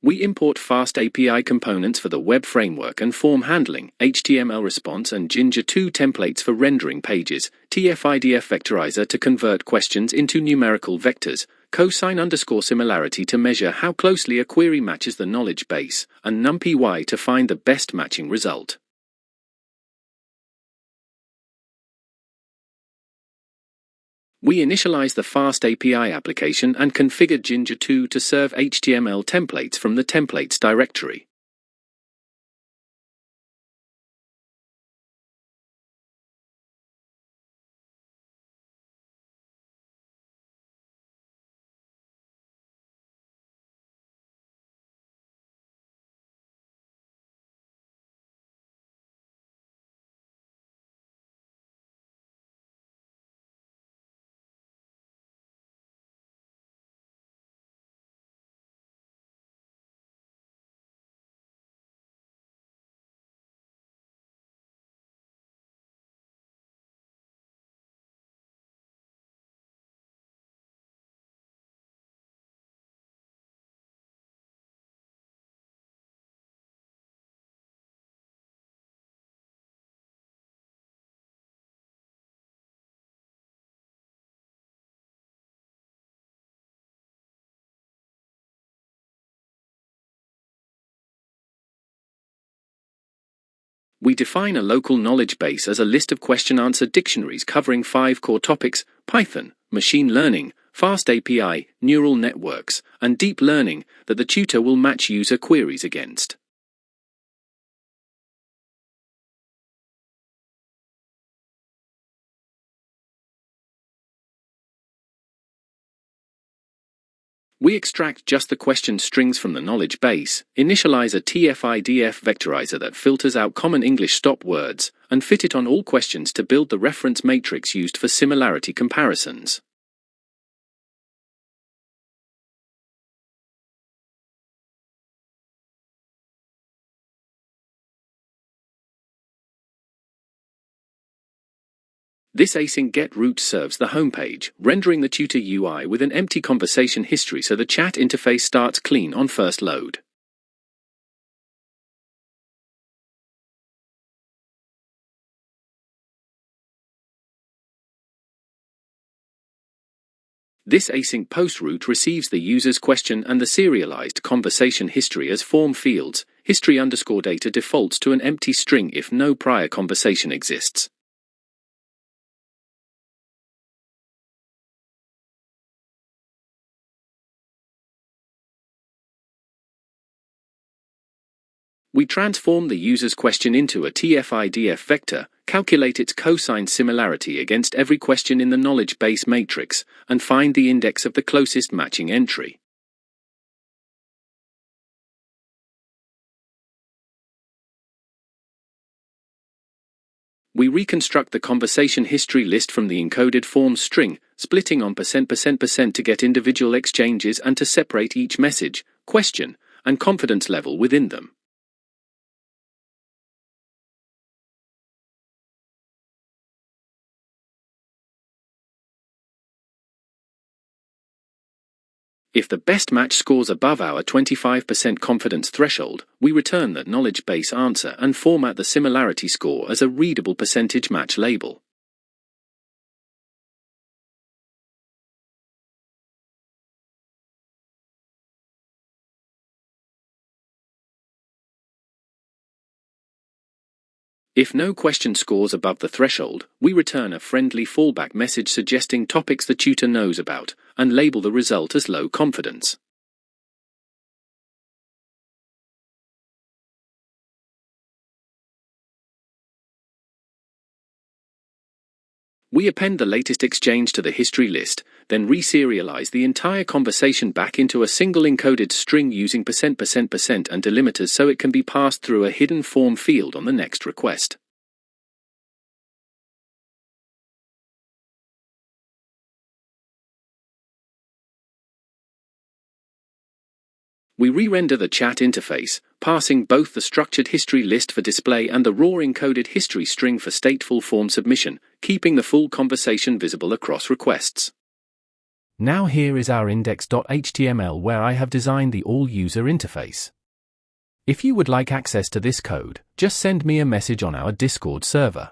We import FastAPI components for the web framework and form handling, HTML response and Jinja 2 templates for rendering pages, TF-IDF Vectorizer to convert questions into numerical vectors, Cosine_Similarity to measure how closely a query matches the knowledge base, and NumPy to find the best matching result. We initialize the FastAPI application and configure Jinja 2 to serve HTML templates from the templates directory. We define a local knowledge base as a list of question-answer dictionaries covering 5 core topics: Python, machine learning, FastAPI, neural networks, and deep learning that the tutor will match user queries against. We extract just the question strings from the knowledge base, initialize a TF-IDF Vectorizer that filters out common English stop words, and fit it on all questions to build the reference matrix used for similarity comparisons. This async get route serves the homepage, rendering the tutor UI with an empty conversation history so the chat interface starts clean on first load. This async post route receives the user's question and the serialized conversation history as form fields. History_data defaults to an empty string if no prior conversation exists. We transform the user's question into a TF-IDF vector, calculate its cosine similarity against every question in the knowledge base matrix, and find the index of the closest matching entry. We reconstruct the conversation history list from the encoded form string, splitting on %% to get individual exchanges and to separate each message, question, and confidence level within them. If the best match scores above our 25% confidence threshold, we return that knowledge base answer and format the similarity score as a readable percentage match label. If no question scores above the threshold, we return a friendly fallback message suggesting topics the tutor knows about, and label the result as low confidence. We append the latest exchange to the history list, then reserialize the entire conversation back into a single encoded string using %% and delimiters so it can be passed through a hidden form field on the next request. We re-render the chat interface, passing both the structured history list for display and the raw encoded history string for stateful form submission, keeping the full conversation visible across requests. Now here is our index.html where I have designed the all-user interface. If you would like access to this code, just send me a message on our Discord server.